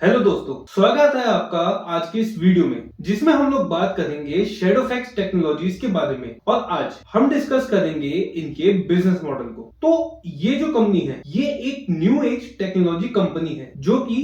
Hello दोस्तों, स्वागत है आपका आज की इस वीडियो में जिसमें हम लोग बात करेंगे शैडोफैक्स टेक्नोलॉजीज के बारे में। और आज हम डिस्कस करेंगे इनके बिजनेस मॉडल को। तो ये जो कंपनी है ये एक न्यू एज टेक्नोलॉजी कंपनी है जो कि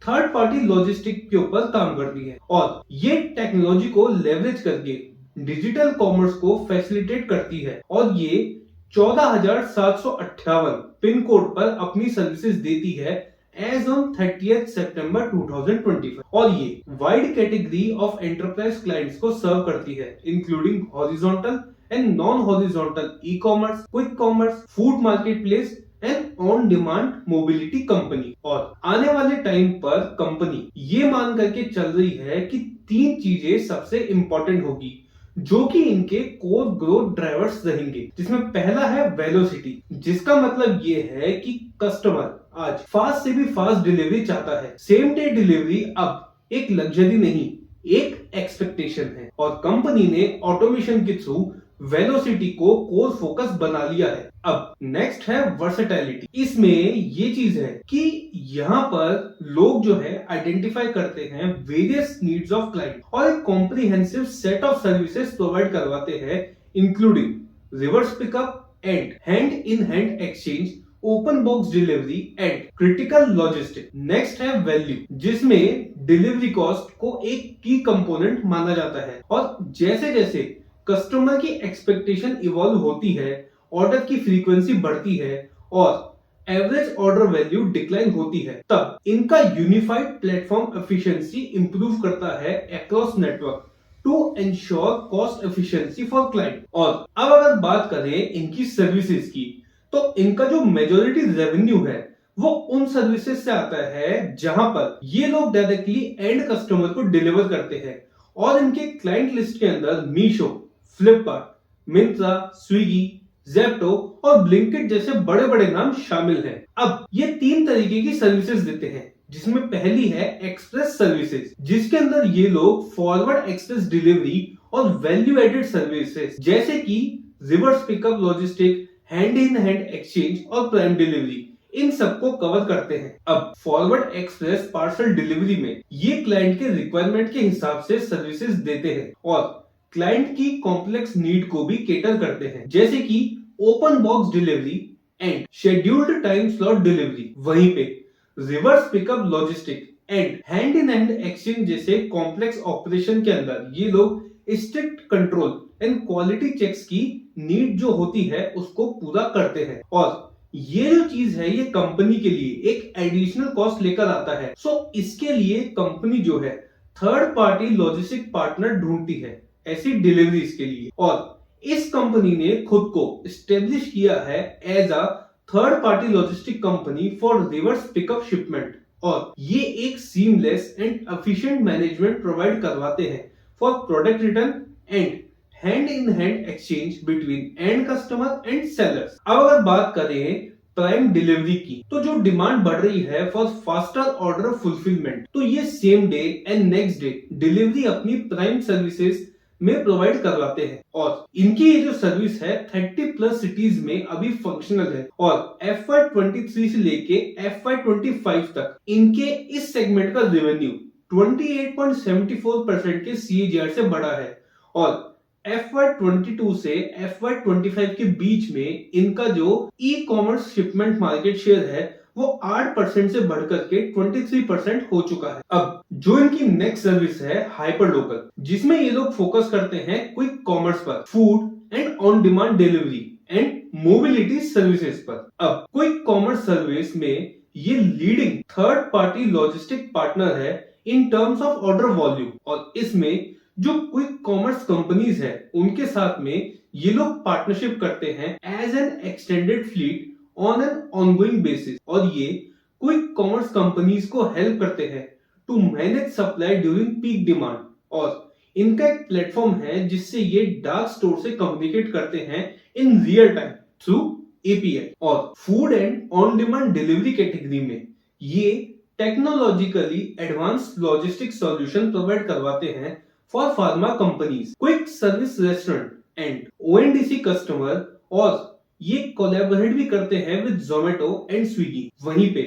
थर्ड पार्टी लॉजिस्टिक के ऊपर काम करती है और ये टेक्नोलॉजी को लेवरेज करके डिजिटल कॉमर्स को फैसिलिटेट करती है और ये 14,758 पिन कोड पर अपनी सर्विसेज देती है एज ऑन 30th सितंबर 2025 और ये wide category of enterprise clients को सर्व करती है including horizontal and non horizontal e commerce, quick commerce, food market place and on demand mobility company. और आने वाले टाइम पर कंपनी ये मान करके चल रही है कि तीन चीजें सबसे इंपॉर्टेंट होगी जो कि इनके कोर ग्रोथ ड्राइवर्स रहेंगे, जिसमें पहला है वेलोसिटी, जिसका मतलब ये है कि कस्टमर आज फास्ट से भी फास्ट डिलीवरी चाहता है। सेम डे डिलीवरी अब एक लग्जरी नहीं, एक एक्सपेक्टेशन है और कंपनी ने ऑटोमेशन के थ्रू वेलोसिटी को कोर फोकस बना लिया है। अब नेक्स्ट है वर्सेटैलिटी। इसमें ये चीज है कि यहाँ पर लोग जो है आइडेंटिफाई करते हैं वेरियस नीड्स ऑफ क्लाइंट और एक comprehensive set of services provide करवाते हैं including reverse pickup and hand in hand exchange, open box delivery and critical logistic. Next है वैल्यू, जिसमें डिलीवरी कॉस्ट को एक की कंपोनेंट माना जाता है और जैसे जैसे कस्टमर की एक्सपेक्टेशन इवॉल्व होती है, ऑर्डर की फ्रीक्वेंसी बढ़ती है और एवरेज ऑर्डर वैल्यू डिक्लाइन होती है, तब इनका यूनिफाइड प्लेटफॉर्म एफिशिएंसी इंप्रूव करता है across network to ensure cost efficiency for client. और अब अगर बात करें इनकी सर्विसेज की, तो इनका जो मेजॉरिटी रेवेन्यू है वो उन सर्विसेज से आता है जहां पर ये लोग डायरेक्टली एंड कस्टमर को डिलीवर करते हैं और इनके क्लाइंट लिस्ट के अंदर मीशो, फ्लिपकार्ट, मिंत्रा, स्विगी, ज़ेप्टो और ब्लिंकिट जैसे बड़े बड़े नाम शामिल हैं। अब ये तीन तरीके की सर्विसेज देते हैं, जिसमें पहली है एक्सप्रेस सर्विसेज, जिसके अंदर ये लोग फॉरवर्ड एक्सप्रेस डिलीवरी और वैल्यू एडेड सर्विसेज जैसे कि reverse pickup logistic, hand in hand exchange और प्राइम डिलीवरी, इन सबको कवर करते हैं। अब फॉरवर्ड एक्सप्रेस पार्सल डिलीवरी में ये क्लाइंट के रिक्वायरमेंट के हिसाब से सर्विसेज देते हैं और क्लाइंट की कॉम्प्लेक्स नीड को भी केटर करते हैं, जैसे कि open box delivery and scheduled time slot delivery. वहीं पे reverse pickup logistic and hand in hand exchange जैसे कॉम्प्लेक्स ऑपरेशन के अंदर ये लोग strict control and quality checks की नीड जो होती है उसको पूरा करते हैं। और ये जो चीज है ये कंपनी के लिए एक एडिशनल कॉस्ट लेकर आता है। सो इसके लिए कंपनी जो है थर्ड पार्टी लॉजिस्टिक पार्टनर ढूंढती है ऐसी डिलीवरीज के लिए और इस कंपनी ने खुद को स्टेब्लिश किया है as a third party logistic company for reverse pickup shipment और ये एक seamless and efficient management provide करवाते हैं for product return and hand in hand exchange between and customer and sellers. अब अगर बात करें प्राइम डिलीवरी की, तो जो डिमांड बढ़ रही है फॉर फास्टर ऑर्डर फुलफिलमेंट, तो ये same day and next day delivery अपनी प्राइम सर्विसेज में प्रोवाइड करवाते हैं और इनकी ये जो सर्विस है 30 प्लस सिटीज में अभी फंक्शनल है और FY23 से लेके FY25 तक इनके इस सेगमेंट का रेवेन्यू 28.74% के CAGR से बढ़ा है और FY22 से FY25 के बीच में इनका जो e commerce shipment market share है वो 8% से बढ़कर के 23% हो चुका है। अब जो इनकी नेक्स्ट सर्विस है हाइपर लोकल, जिसमें ये लोग फोकस करते हैं क्विक कॉमर्स पर, food and on demand delivery and mobility services पर। अब क्विक कॉमर्स सर्विस में ये leading third party logistic partner है in terms of order volume और इसमें जो क्विक कॉमर्स कंपनीज है उनके साथ में ये लोग पार्टनरशिप करते हैं as an extended fleet on an ongoing basis और ये क्विक कॉमर्स कंपनीज को हेल्प करते हैं to manage supply during peak demand और इनका एक प्लेटफॉर्म है जिससे ये डार्क स्टोर से कम्युनिकेट करते हैं in real time through API। और food and on demand delivery category में ये technologically advance logistic solution provide करवाते हैं for pharma companies, quick service restaurant and ONDC customer और ये कोलैबोरेट भी करते हैं विद जोमेटो एंड स्विगी। वहीं पे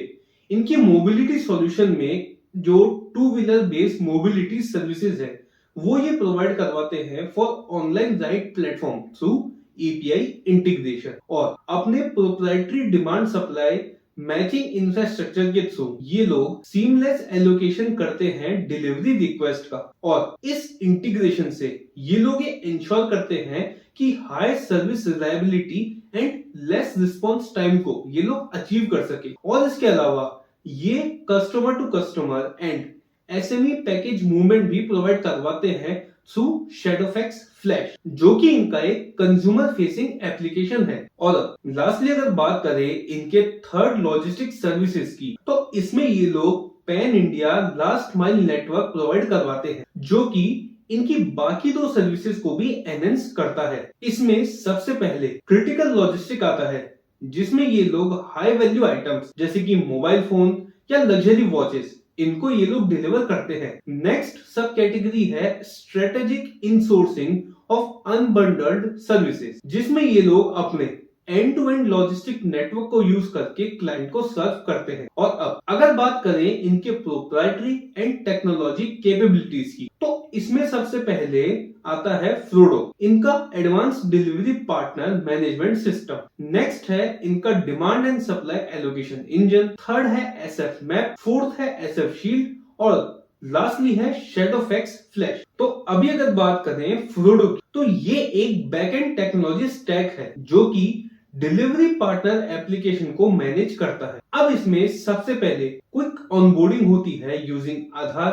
इनकी मोबिलिटी सॉल्यूशन में जो two wheeler based mobility services है वो ये प्रोवाइड करवाते हैं for online ride platform through API integration और अपने proprietary demand supply matching infrastructure के थ्रू ये लोग सीमलेस एलोकेशन करते हैं डिलीवरी रिक्वेस्ट का और इस इंटीग्रेशन से ये लोग ये इंश्योर करते हैं कि high service reliability and less response time को ये लोग अचीव कर सके। और इसके अलावा ये customer to customer and SME package movement भी प्रोवाइड करवाते हैं थ्रू Shadowfax Flash, जो कि इनका एक कंज्यूमर फेसिंग एप्लीकेशन है। और लास्टली अगर बात करें इनके थर्ड लॉजिस्टिक सर्विसेज की, तो इसमें ये लोग pan India last mile network provide करवाते हैं, जो कि इनकी बाकी दो सर्विसेज को भी एनहेंस करता है। इसमें सबसे पहले क्रिटिकल लॉजिस्टिक आता है, जिसमें ये लोग हाई वैल्यू आइटम्स जैसे कि मोबाइल फोन या लग्जरी वॉचेस इनको ये लोग डिलीवर करते हैं। नेक्स्ट सब कैटेगरी है strategic insourcing of unbundled services, जिसमें ये लोग अपने and to end logistic network को यूज करके क्लाइंट को सर्व करते हैं। और अब अगर बात करें इनके प्रोप्राइटरी एंड टेक्नोलॉजी कैपेबिलिटीज की, तो इसमें सबसे पहले आता है फ्रोडो, इनका advance delivery partner management system. Next है इनका demand and supply allocation engine. Third है एसएफ मैप, फोर्थ है एसएफ शील्ड और लास्टली है Shadowfax Flash। तो अभी अगर बात करें फ्रोडो की, तो ये एक बैकएंड टेक्नोलॉजी स्टैक है जो कि डिलीवरी पार्टनर एप्लीकेशन को मैनेज करता है। अब इसमें सबसे पहले क्विक ऑनबोर्डिंग होती है using Aadhaar,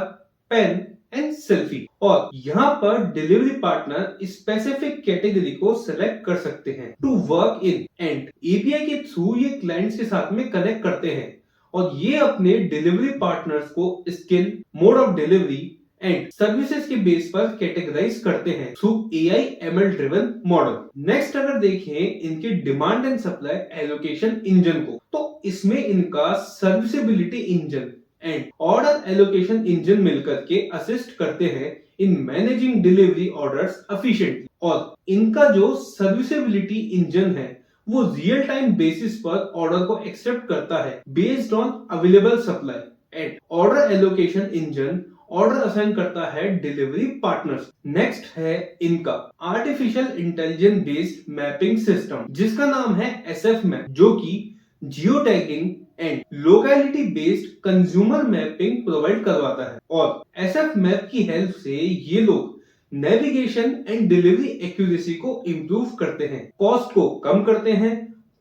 PAN and selfie और यहाँ पर डिलीवरी पार्टनर स्पेसिफिक कैटेगरी को सिलेक्ट कर सकते हैं to work in and API के थ्रू ये क्लाइंट्स के साथ में कनेक्ट करते हैं और ये अपने डिलीवरी पार्टनर्स को skill, mode of delivery and services के बेस पर कैटेगराइज करते हैं through AI ML driven model. Next अगर देखें इनके demand and supply allocation engine को, तो इसमें इनका serviceability engine and order allocation engine मिलकर के असिस्ट करते हैं in managing delivery orders efficiently. और इनका जो सर्विसेबिलिटी इंजन है वो रियल टाइम बेसिस पर ऑर्डर को एक्सेप्ट करता है based on available supply and order allocation engine order assign करता है डिलीवरी पार्टनर्स। नेक्स्ट है इनका artificial intelligence based mapping system, जिसका नाम है एसएफ मैप, जो कि geo tagging and locality based consumer mapping provide करवाता है। और एसएफ मैप की हेल्प से ये लोग नेविगेशन एंड डिलीवरी एक्यूरेसी को इंप्रूव करते हैं, कॉस्ट को कम करते हैं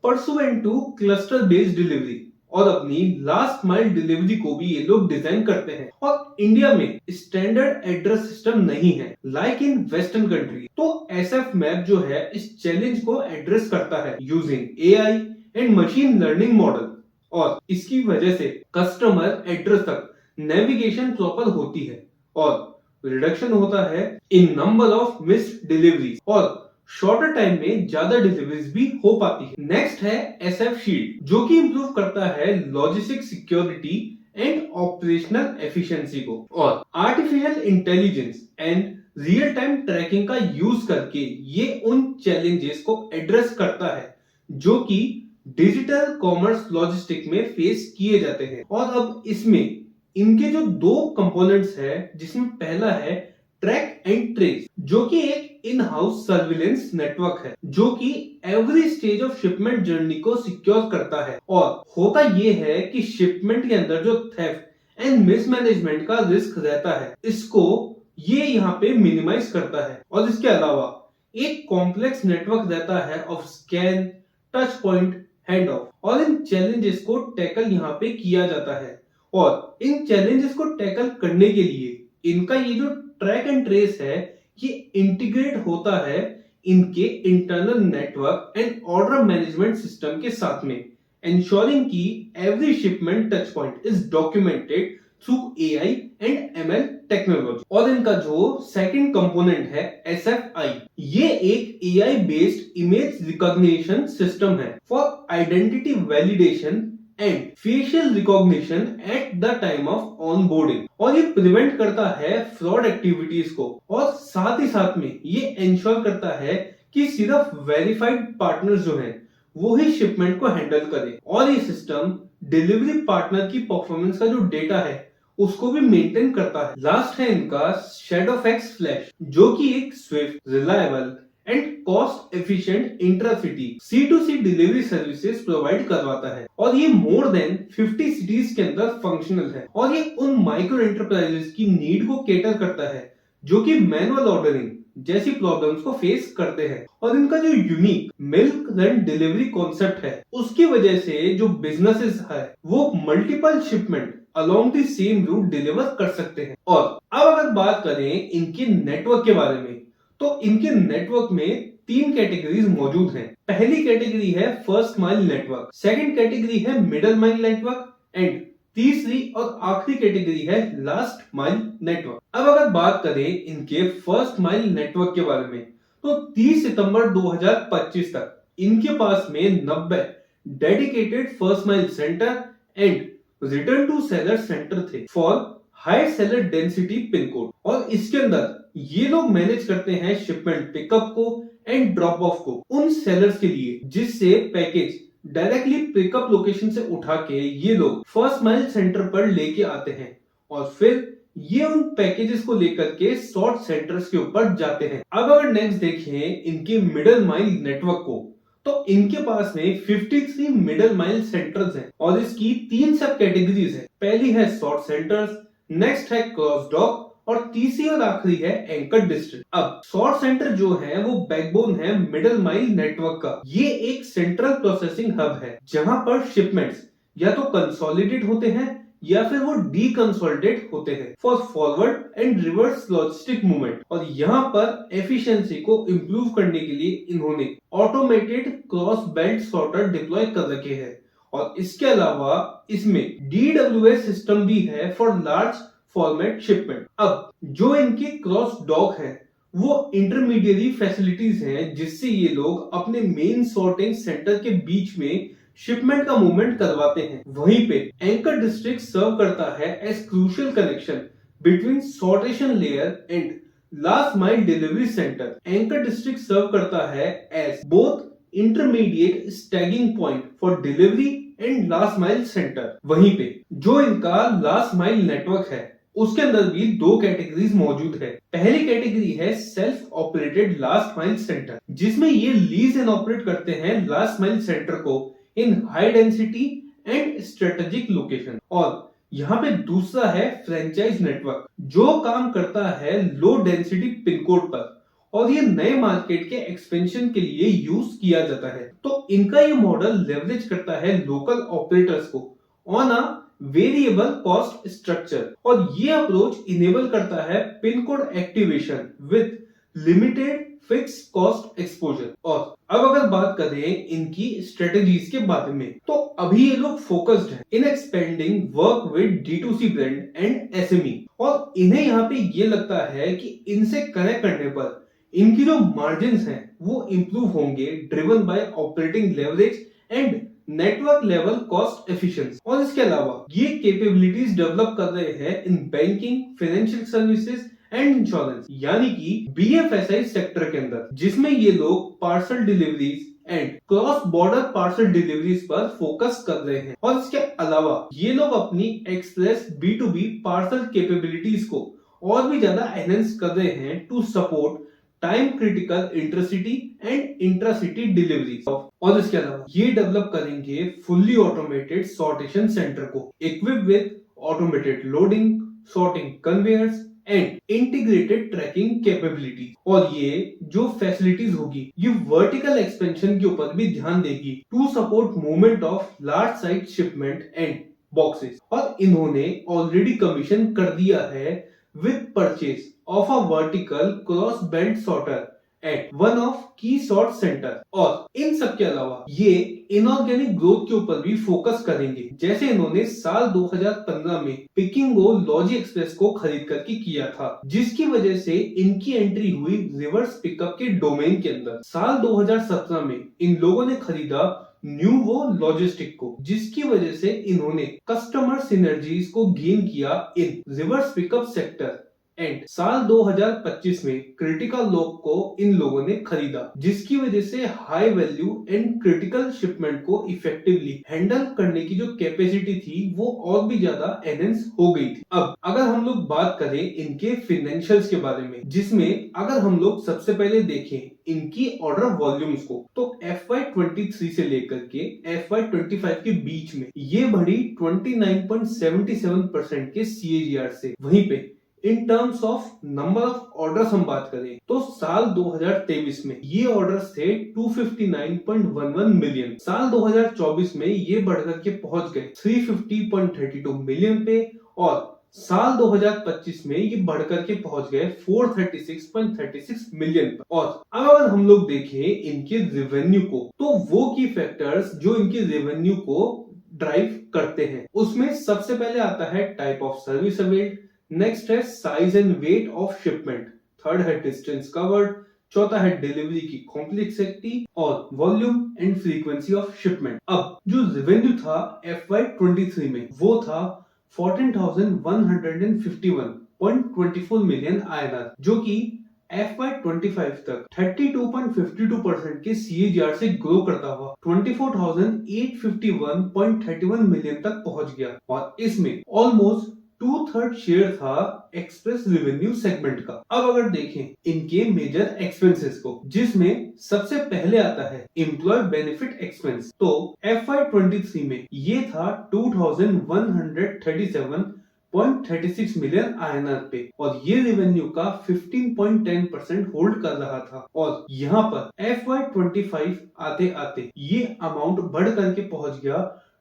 pursuant two cluster based delivery और अपनी लास्ट माइल डिलीवरी को भी ये लोग डिजाइन करते हैं। और इंडिया में स्टैंडर्ड एड्रेस सिस्टम नहीं है लाइक इन वेस्टर्न कंट्री, तो एसएफ मैप जो है इस चैलेंज को एड्रेस करता है using AI and machine learning model और इसकी वजह से कस्टमर एड्रेस तक नेविगेशन प्रॉपर होती है और रिडक्शन होता है इन नंबर ऑफ मिस्ड डिलीवरीज और शॉर्टर टाइम में ज्यादा डिलीवरीज भी हो पाती है। नेक्स्ट है एसएफ शील्ड, जो कि इंप्रूव करता है logistic security and operational efficiency को और artificial intelligence and real time tracking का यूज करके ये उन चैलेंजेस को एड्रेस करता है जो कि डिजिटल कॉमर्स लॉजिस्टिक में फेस किए जाते हैं। और अब इसमें इनके जो दो कंपोनेंट्स है, जिसमें पहला है ट्रैक एंड ट्रेस, जो कि एक इन हाउस सर्विलेंस नेटवर्क है जो कि every stage of shipment journey को सिक्योर करता है। और होता यह है कि शिपमेंट के अंदर जो थेफ्ट एंड मिसमैनेजमेंट का रिस्क रहता है, इसको ये यहाँ पे मिनिमाइज करता है। और इसके अलावा एक कॉम्प्लेक्स नेटवर्क रहता है of scan, touch point, hand of और इन चैलेंजेस को टैकल यहाँ पे किया जाता है। और इन चैलेंजेस को टैकल करने के लिए इनका ये जो ट्रैक एंड ट्रेस है ये इंटीग्रेट होता है इनके internal network and order management system के साथ में, ensuring कि every shipment touch point is documented through AI and ML technology. और इनका जो सेकंड कंपोनेंट है SFI, ये एक AI based image recognition system है for identity validation and facial recognition at the time of onboarding. और ये प्रिवेंट करता है फ्रॉड एक्टिविटीज को और साथ ही साथ में ये इंश्योर करता है कि सिर्फ वेरीफाइड पार्टनर जो हैं वो ही शिपमेंट को हैंडल करे। और ये सिस्टम डिलीवरी पार्टनर की परफॉर्मेंस का जो डेटा है उसको भी मेंटेन करता है। लास्ट है इनका शैडोफैक्स फ्लैश, जो कि एक Swift, reliable and cost efficient intracity C2C delivery services provide करवाता है और ये मोर देन 50 सिटीज के अंदर फंक्शनल है और ये उन माइक्रो एंटरप्राइजेस की नीड को केटर करता है जो कि मैनुअल ऑर्डरिंग जैसी प्रॉब्लम्स को फेस करते हैं। और इनका जो unique milk run delivery concept है उसकी वजह से जो बिजनेसेस है वो multiple shipment along the same route deliver कर सकते हैं। और अब अगर बात करें इनके नेटवर्क के बारे में, तो इनके नेटवर्क में 3 कैटेगरीज मौजूद हैं। पहली कैटेगरी है first mile network, second category है मिडिल माइल नेटवर्क एंड तीसरी और आखिरी कैटेगरी है लास्ट माइल नेटवर्क। अब अगर बात करें इनके फर्स्ट माइल नेटवर्क के बारे में, तो 30 सितंबर 2025 तक इनके पास में 90 dedicated first mile center and return to seller center थे for high seller density pin code. और इसके अंदर ये लोग मैनेज करते हैं शिपमेंट पिकअप को एंड ड्रॉप ऑफ को उन सेलर्स के लिए, जिससे पैकेज डायरेक्टली पिकअप लोकेशन से उठा के ये लोग फर्स्ट माइल सेंटर पर लेके आते हैं और फिर ये उन पैकेजेस को लेकर के सॉर्ट सेंटर्स के ऊपर जाते हैं। अब अगर नेक्स्ट देखें इनके मिडिल माइल नेटवर्क को, तो इनके पास में 53 मिडिल माइल सेंटर्स हैं और इसकी 3 सब कैटेगरीज है। पहली है सॉर्ट सेंटर्स, नेक्स्ट है क्रॉस डॉक और तीसरी और आखिरी है एंकर डिस्ट्रिक्ट। अब सॉर्ट सेंटर जो है वो बैकबोन है मिडिल माइल नेटवर्क का। ये एक सेंट्रल प्रोसेसिंग हब है जहां पर शिपमेंट्स या तो कंसोलिडेट होते हैं या फिर वो डीकंसोलिडेट होते हैं for forward and reverse logistic movement. और यहाँ पर एफिशिएंसी को इम्प्रूव करने के लिए इन्होंने automated cross belt sorter deploy कर रखे हैं और इसके अलावा इसमें DWS सिस्टम भी है फॉर लार्ज फॉर्मेट शिपमेंट। अब जो इनके क्रॉस डॉक है वो इंटरमीडिएरी फैसिलिटीज हैं जिससे ये लोग अपने मेन सॉर्टिंग सेंटर के बीच में शिपमेंट का मूवमेंट करवाते हैं। वहीं पे एंकर डिस्ट्रिक्ट सर्व करता है as crucial connection between sortation layer and last mile delivery center. Anchor district serve करता है as both intermediate staging point for delivery and last mile center. वहीं पे जो इनका लास्ट माइल नेटवर्क है उसके अंदर भी 2 कैटेगरीज मौजूद है। पहली कैटेगरी है self operated last mile centre, जिसमें ये लीज एंड ऑपरेट करते हैं लास्ट माइल सेंटर को इन high density and strategic location. और यहाँ पे दूसरा है फ्रेंचाइज नेटवर्क जो काम करता है लो डेंसिटी पिन कोड पर और ये नए मार्केट के एक्सपेंशन के लिए यूज किया जाता है। तो इनका ये मॉडल लेवरेज करता है लोकल ऑपरेटर्स को on a variable cost structure और ये अप्रोच इनेबल करता है pin code activation with limited fix cost exposure. और अब अगर बात करें इनकी स्ट्रेटेजीज के बारे में, तो अभी ये लोग फोकस्ड हैं in expanding work with D2C brand and SME और इन्हें यहाँ पे ये लगता है कि इनसे कनेक्ट करने पर इनकी जो मार्जिन्स हैं वो इंप्रूव होंगे driven by operating leverage and network level cost efficiency. और इसके अलावा ये कैपेबिलिटीज डेवलप कर रहे हैं in banking, financial services and insurance, यानी कि BFSI सेक्टर के अंदर, जिसमें ये लोग parcel deliveries and cross border parcel deliveries पर फोकस कर रहे हैं। और इसके अलावा ये लोग अपनी एक्सप्रेस B2B पार्सल कैपेबिलिटीज को और भी ज्यादा एनहेंस कर रहे हैं to support time critical intercity and intracity delivery. और इसके अलावा ये डेवलप करेंगे फुल्ली ऑटोमेटेड सॉर्टेशन सेंटर को equip with automated loading, sorting conveyors and integrated tracking capability. और ये जो फैसिलिटीज होगी ये वर्टिकल एक्सपेंशन के ऊपर भी ध्यान देगी to support movement of large size shipment and boxes. और इन्होंने ऑलरेडी कमीशन कर दिया है with purchase of a vertical cross belt sorter at one of key sort center। और इन सब के अलावा ये इनऑर्गेनिक ग्रोथ के ऊपर भी फोकस करेंगे, जैसे इन्होंने साल 2015 में पिकिंगो लॉजी एक्सप्रेस को खरीद करके किया था, जिसकी वजह से इनकी एंट्री हुई रिवर्स पिकअप के डोमेन के अंदर। साल 2017 में इन लोगों ने खरीदा न्यूवो लॉजिस्टिक को, जिसकी वजह से इन्होंने कस्टमर सिनर्जीज को गेन किया इन रिवर्स पिकअप सेक्टर एंड साल 2025 में क्रिटिकल लॉक को इन लोगों ने खरीदा, जिसकी वजह से high value and critical shipment को इफेक्टिवली हैंडल करने की जो कैपेसिटी थी वो और भी ज्यादा एनहेंस हो गई थी। अब अगर हम लोग बात करें इनके फाइनेंशियल्स के बारे में, जिसमें अगर हम लोग सबसे पहले देखें इनकी ऑर्डर वॉल्यूम्स को, तो FY23 से लेकर के FY25 के बीच में ये बढ़ी 29.77% के CAGR से। वहीं पे इन terms of number of orders हम बात करें तो साल 2023 में ये ऑर्डर्स थे 259.11 मिलियन। साल 2024 में ये बढ़कर के पहुंच गए 350.32 मिलियन पे, और साल 2025 में ये बढ़कर के पहुंच गए 436.36 मिलियन पर। और अब अगर हम लोग देखें इनके रेवेन्यू को, तो वो की फैक्टर्स जो इनके रेवेन्यू को ड्राइव करते हैं, उसमें सबसे पहले आता है type of service availed, next है size and weight of shipment, third है डिस्टेंस कवर्ड, चौथा है डिलीवरी की कॉम्प्लेक्सिटी और volume and frequency of shipment. अब जो रेवेन्यू था FY23 में वो था 14,151.24 मिलियन INR, जो कि FY25 तक 32.52% के CAGR से ग्रो करता हुआ 24,851.31 मिलियन तक पहुंच गया। और इसमें ऑलमोस्ट 2/3 शेयर था एक्सप्रेस रेवेन्यू सेगमेंट का। अब अगर देखें इनके मेजर एक्सपेंसेस को, जिसमें सबसे पहले आता है एम्प्लॉय बेनिफिट एक्सपेंस, तो FY23 में ये था 2,137.36 मिलियन INR पे, और ये रेवेन्यू का 15.10% होल्ड कर रहा था। और यहाँ पर FY25 आते आते ये अमाउंट बढ़ करके पहुंच गया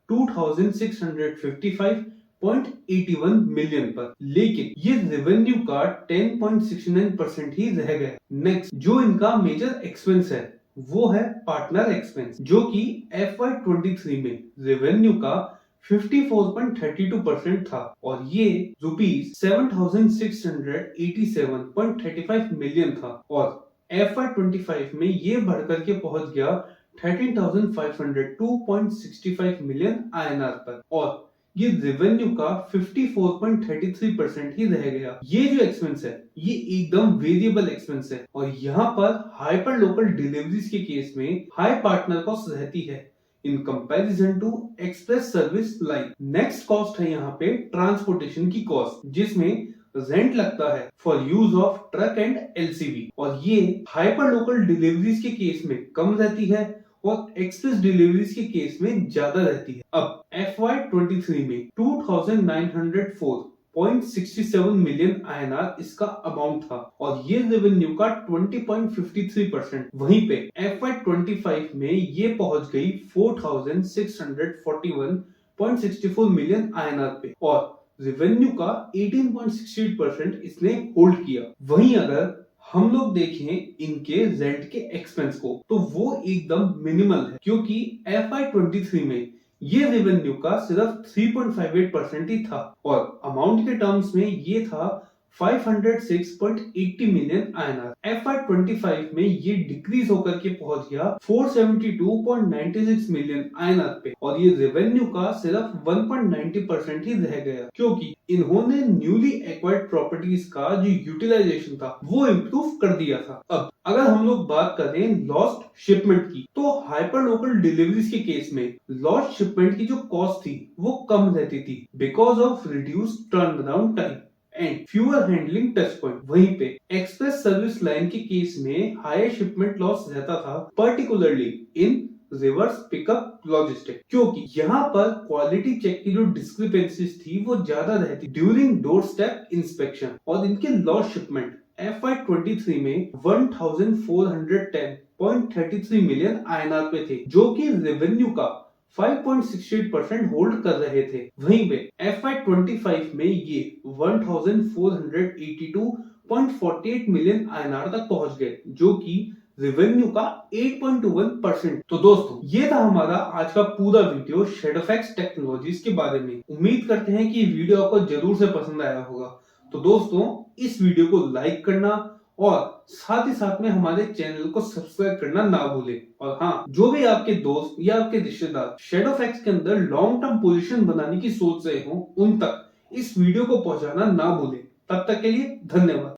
2,655.81 मिलियन पर, लेकिन ये रेवेन्यू का 10.69% ही रह गया। नेक्स्ट जो इनका मेजर एक्सपेंस है वो है पार्टनर एक्सपेंस, जो कि FY23 में रेवेन्यू का 54.32% था, और ये ₹7,687.35 मिलियन था। और FY25 में ये बढ़कर के पहुंच गया 13,502.65 मिलियन INR पर, और ये रेवेन्यू का 54.33% ही रह गया। ये जो एक्सपेंस है ये एकदम वेरिएबल एक्सपेंस है, और यहाँ पर हाइपर लोकल डिलीवरीज के केस में हाई पार्टनर कॉस्ट रहती है in comparison to express service line. Next cost है यहाँ पे ट्रांसपोर्टेशन की कॉस्ट, जिसमें रेंट लगता है for use of truck and LCV, और ये हाइपर लोकल डिलीवरीज के केस में कम रहती है और एक्सप्रेस डिलीवरीज के केस में ज्यादा रहती है। अब FY23 में 2,904.67 मिलियन INR इसका अमाउंट था, और ये रेवेन्यू का 20.53%। वहीं पे FY25 में ये पहुंच गई 4,641.64 मिलियन INR पे, और रेवेन्यू का 18.68% इसने होल्ड किया। वहीं अगर हम लोग देखें इनके रेंट के एक्सपेंस को, तो वो एकदम मिनिमल है, क्योंकि FY23 में ये रेवेन्यू का सिर्फ 3.58% ही था, और अमाउंट के टर्म्स में ये था 506.80 मिलियन INR। FY25 में ये डिक्रीज होकर के पहुंच गया 472.96 मिलियन INR पे, और ये रेवेन्यू का सिर्फ 1.90% ही रह गया, क्योंकि इन्होंने न्यूली एक्वायर्ड प्रॉपर्टीज का जो यूटिलाइजेशन था वो इम्प्रूव कर दिया था। अब अगर हम लोग बात करें लॉस्ट शिपमेंट की, तो हाइपर लोकल डिलीवरीज के केस में लॉस्ट शिपमेंट की जो कॉस्ट थी वो कम रहती थी because of reduced turn around time and fewer handling touch point. वहीं पे एक्सप्रेस सर्विस लाइन के केस में हायर शिपमेंट लॉस रहता था, particularly in reverse pickup logistic, क्योंकि यहाँ पर क्वालिटी चेक की जो डिस्क्रिपेंसीज थी वो ज्यादा रहती ड्यूरिंग डोर स्टेप इंस्पेक्शन। और इनके लॉस शिपमेंट FY23 में 1,410.33 मिलियन INR पे थे, जो कि रेवेन्यू का 5.68% होल्ड कर रहे थे। वहीं पे FY25 में ये 1,482.48 मिलियन INR तक पहुंच गए, जो कि रेवेन्यू का 8.21%। तो दोस्तों ये था हमारा आज का पूरा वीडियो शैडोफैक्स टेक्नोलॉजीज के बारे में। उम्मीद करते हैं कि वीडियो आपको जरूर से पसंद आया होगा। तो दोस्तों इस वीडियो को लाइक करना और साथ ही साथ में हमारे चैनल को सब्सक्राइब करना ना भूलें। और हाँ, जो भी आपके दोस्त या आपके रिश्तेदार शैडोफैक्स के अंदर लॉन्ग टर्म पोजीशन बनाने की सोच रहे हो, उन तक इस वीडियो को पहुंचाना ना भूलें, तब तक के लिए धन्यवाद।